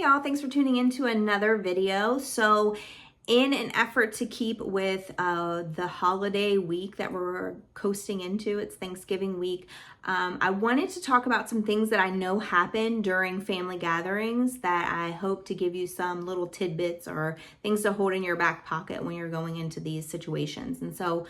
Hey y'all, thanks for tuning in to another video. So in an effort to keep with the holiday week that we're coasting into, it's Thanksgiving week, I wanted to talk about some things that I know happen during family gatherings that I hope to give you some little tidbits or things to hold in your back pocket when you're going into these situations. And so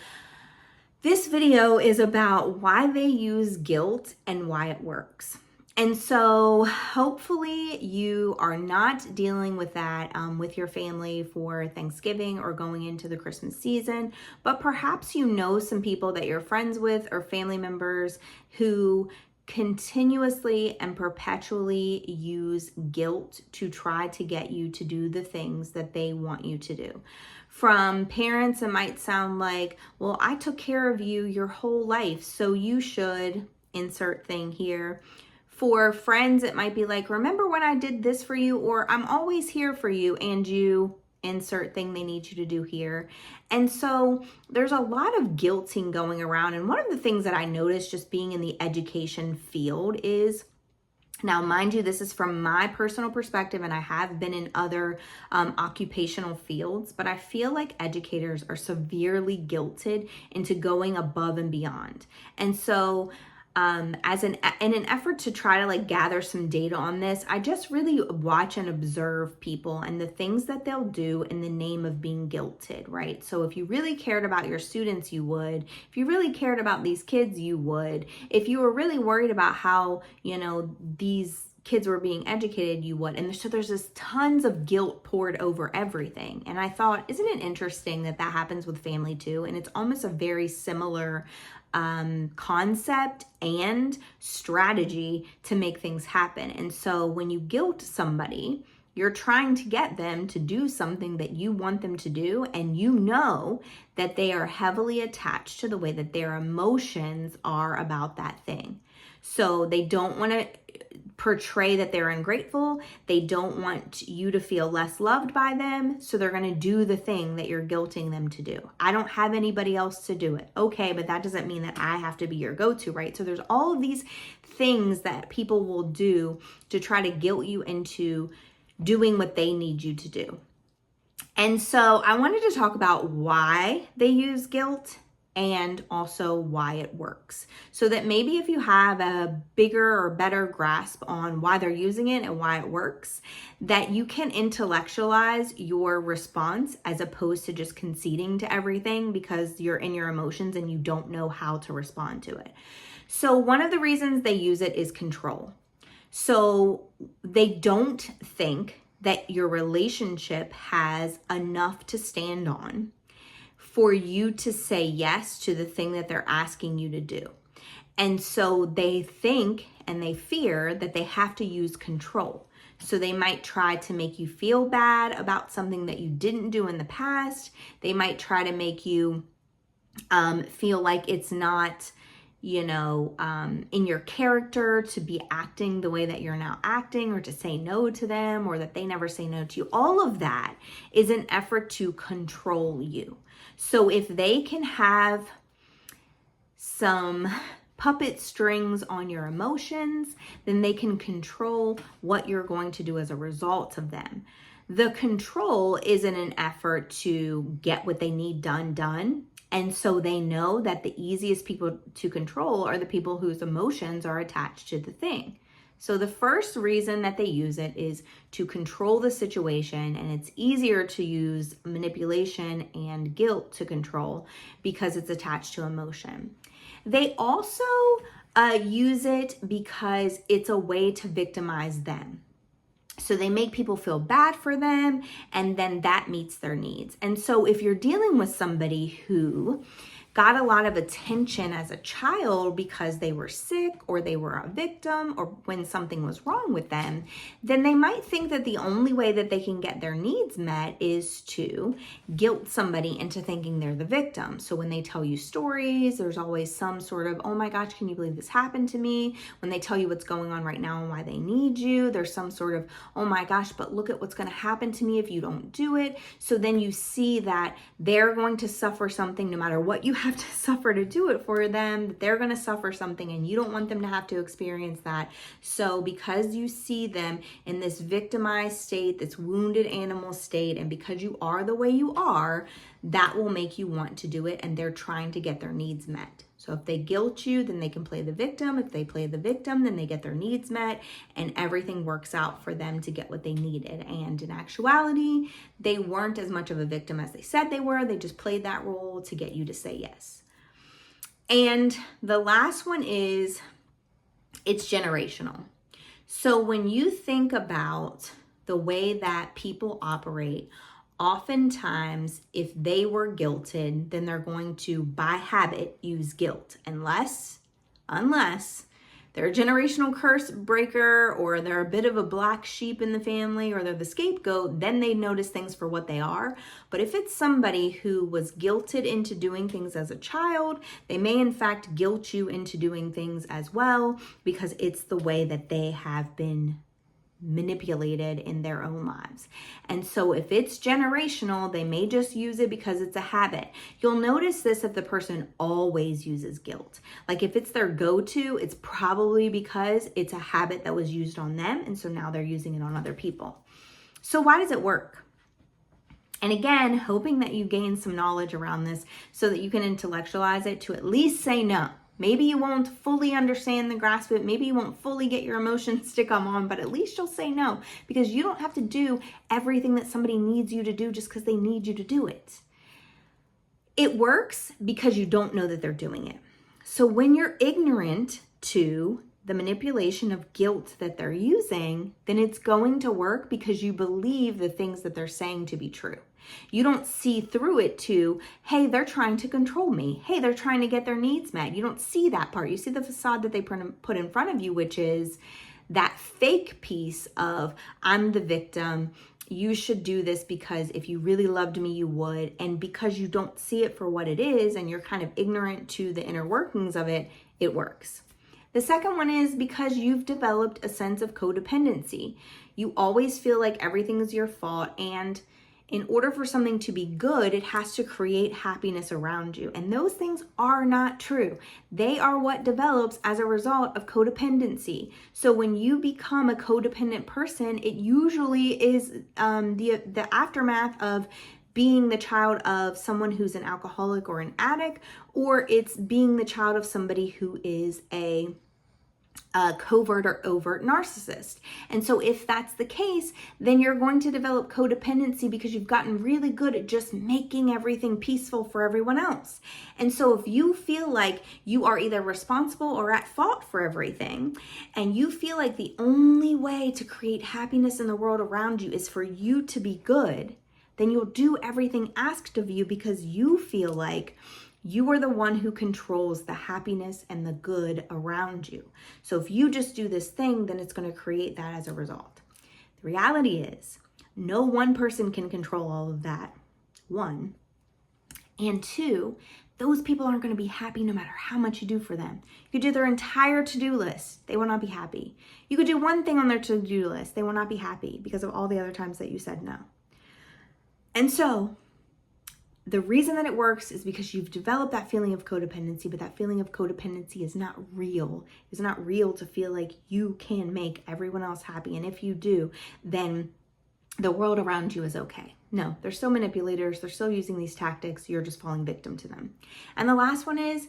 this video is about why they use guilt and why it works. And so hopefully you are not dealing with that with your family for Thanksgiving or going into the Christmas season, but perhaps you know some people that you're friends with or family members who continuously and perpetually use guilt to try to get you to do the things that they want you to do. From parents, it might sound like, well, I took care of you your whole life, so you should insert thing here. For friends, it might be like, remember when I did this for you, or I'm always here for you, and you insert thing they need you to do here. And so there's a lot of guilting going around. And one of the things that I noticed just being in the education field is, now, mind you, this is from my personal perspective, and I have been in other occupational fields, but I feel like educators are severely guilted into going above and beyond. And so in an effort to try to gather some data on this, I just really watch and observe people and the things that they'll do in the name of being guilted, right? So if you really cared about your students, you would. If you really cared about these kids, you would. If you were really worried about how, these kids were being educated, you would. And so there's this tons of guilt poured over everything. And I thought, isn't it interesting that that happens with family too? And it's almost a very similar concept and strategy to make things happen. And so when you guilt somebody, you're trying to get them to do something that you want them to do, and you know that they are heavily attached to the way that their emotions are about that thing. So they don't want to portray that they're ungrateful. They don't want you to feel less loved by them. So they're going to do the thing that you're guilting them to do. I don't have anybody else to do it. Okay, but that doesn't mean that I have to be your go-to, right? So there's all of these things that people will do to try to guilt you into doing what they need you to do. And so I wanted to talk about why they use guilt and also why it works. So that maybe if you have a bigger or better grasp on why they're using it and why it works, that you can intellectualize your response as opposed to just conceding to everything because you're in your emotions and you don't know how to respond to it. So one of the reasons they use it is control. So they don't think that your relationship has enough to stand on for you to say yes to the thing that they're asking you to do. And so they think and they fear that they have to use control. So they might try to make you feel bad about something that you didn't do in the past. They might try to make you feel like it's not, in your character to be acting the way that you're now acting, or to say no to them, or that they never say no to you. All of that is an effort to control you. So if they can have some puppet strings on your emotions, then they can control what you're going to do as a result of them. The control is in an effort to get what they need done. And so they know that the easiest people to control are the people whose emotions are attached to the thing. So the first reason that they use it is to control the situation, and it's easier to use manipulation and guilt to control because it's attached to emotion. They also use it because it's a way to victimize them. So they make people feel bad for them, and then that meets their needs. And so if you're dealing with somebody who got a lot of attention as a child because they were sick or they were a victim or when something was wrong with them, then they might think that the only way that they can get their needs met is to guilt somebody into thinking they're the victim. So when they tell you stories, there's always some sort of, oh my gosh, can you believe this happened to me? When they tell you what's going on right now and why they need you, there's some sort of, oh my gosh, but look at what's going to happen to me if you don't do it. So then you see that they're going to suffer something no matter what you have to suffer to do it for them, that they're going to suffer something and you don't want them to have to experience that. So because you see them in this victimized state, this wounded animal state, and because you are the way you are, that will make you want to do it, and they're trying to get their needs met. So if they guilt you, then they can play the victim. If they play the victim, then they get their needs met, and everything works out for them to get what they needed. And in actuality, they weren't as much of a victim as they said they were. They just played that role to get you to say yes. And the last one is, it's generational. So when you think about the way that people operate, oftentimes, if they were guilted, then they're going to, by habit, use guilt. Unless they're a generational curse breaker, or they're a bit of a black sheep in the family, or they're the scapegoat, then they notice things for what they are. But if it's somebody who was guilted into doing things as a child, they may in fact guilt you into doing things as well, because it's the way that they have been manipulated in their own lives. And so if it's generational, they may just use it because it's a habit. You'll notice this if the person always uses guilt. Like if it's their go-to, it's probably because it's a habit that was used on them, and so now they're using it on other people. So why does it work? And again, hoping that you gain some knowledge around this so that you can intellectualize it to at least say no. Maybe you won't fully understand the grasp it. Maybe you won't fully get your emotions to come on, but at least you'll say no, because you don't have to do everything that somebody needs you to do just because they need you to do it. It works because you don't know that they're doing it. So when you're ignorant to the manipulation of guilt that they're using, then it's going to work because you believe the things that they're saying to be true. You don't see through it to, hey, they're trying to control me. Hey, they're trying to get their needs met. You don't see that part. You see the facade that they put in front of you, which is that fake piece of, I'm the victim. You should do this because if you really loved me, you would. And because you don't see it for what it is, and you're kind of ignorant to the inner workings of it, it works. The second one is because you've developed a sense of codependency. You always feel like everything is your fault, and in order for something to be good, it has to create happiness around you. And those things are not true. They are what develops as a result of codependency. So when you become a codependent person, it usually is the aftermath of being the child of someone who's an alcoholic or an addict, or it's being the child of somebody who is a covert or overt narcissist. And so if that's the case, then you're going to develop codependency because you've gotten really good at just making everything peaceful for everyone else. And so if you feel like you are either responsible or at fault for everything, and you feel like the only way to create happiness in the world around you is for you to be good, then you'll do everything asked of you because you feel like you are the one who controls the happiness and the good around you. So if you just do this thing, then it's going to create that as a result. The reality is, no one person can control all of that, one. And two, those people aren't going to be happy no matter how much you do for them. You could do their entire to-do list. They will not be happy. You could do one thing on their to-do list. They will not be happy because of all the other times that you said no. And so the reason that it works is because you've developed that feeling of codependency, but that feeling of codependency is not real. It's not real to feel like you can make everyone else happy. And if you do, then the world around you is okay. No, they're still manipulators. They're still using these tactics. You're just falling victim to them. And the last one is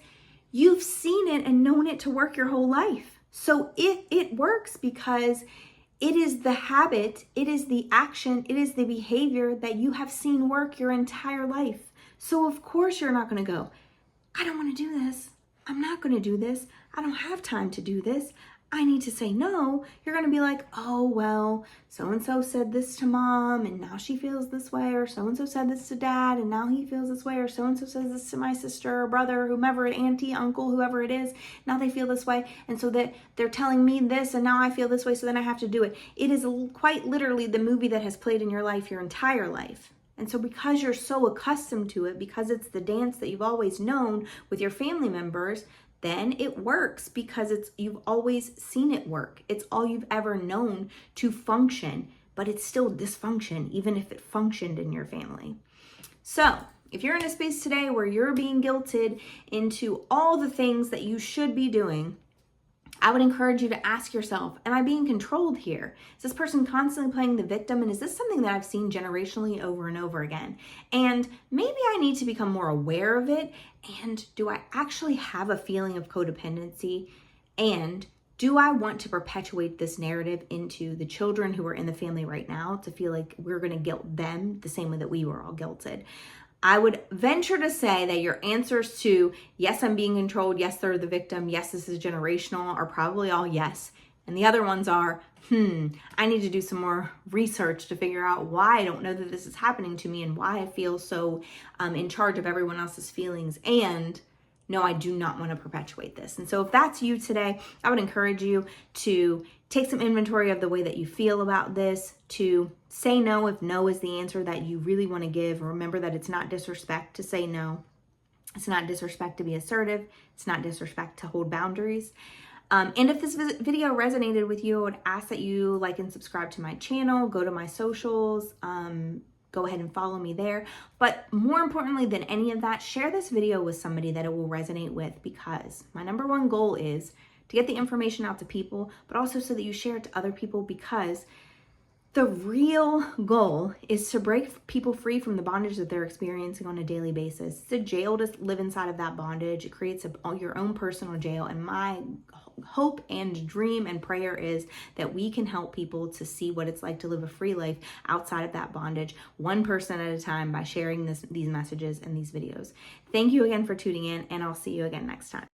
you've seen it and known it to work your whole life. So it works because it is the habit, it is the action, it is the behavior that you have seen work your entire life. So of course you're not going to go, I don't want to do this. I'm not going to do this. I don't have time to do this. I need to say no. You're going to be like, oh, well, so-and-so said this to mom and now she feels this way, or so-and-so said this to dad and now he feels this way, or so-and-so says this to my sister or brother, whomever, auntie, uncle, whoever it is, now they feel this way. And so that they're telling me this and now I feel this way, so then I have to do it. It is quite literally the movie that has played in your life your entire life. And so because you're so accustomed to it, because it's the dance that you've always known with your family members, then it works because you've always seen it work. It's all you've ever known to function, but it's still dysfunction, even if it functioned in your family. So if you're in a space today where you're being guilted into all the things that you should be doing, I would encourage you to ask yourself, am I being controlled here? Is this person constantly playing the victim? And is this something that I've seen generationally over and over again? And maybe I need to become more aware of it. And do I actually have a feeling of codependency? And do I want to perpetuate this narrative into the children who are in the family right now to feel like we're going to guilt them the same way that we were all guilted? I would venture to say that your answers to, yes, I'm being controlled, yes, they're the victim, yes, this is generational, are probably all yes. And the other ones are, I need to do some more research to figure out why I don't know that this is happening to me and why I feel so in charge of everyone else's feelings. And no, I do not want to perpetuate this. And so if that's you today, I would encourage you to take some inventory of the way that you feel about this, to say no if no is the answer that you really want to give. Remember that it's not disrespect to say no. It's not disrespect to be assertive. It's not disrespect to hold boundaries. And if this video resonated with you, I would ask that you like and subscribe to my channel, go to my socials, go ahead and follow me there. But more importantly than any of that, share this video with somebody that it will resonate with, because my number one goal is to get the information out to people, but also so that you share it to other people, because the real goal is to break people free from the bondage that they're experiencing on a daily basis. It's a jail to live inside of that bondage. It creates your own personal jail. And my hope and dream and prayer is that we can help people to see what it's like to live a free life outside of that bondage, one person at a time, by sharing these messages and these videos. Thank you again for tuning in, and I'll see you again next time.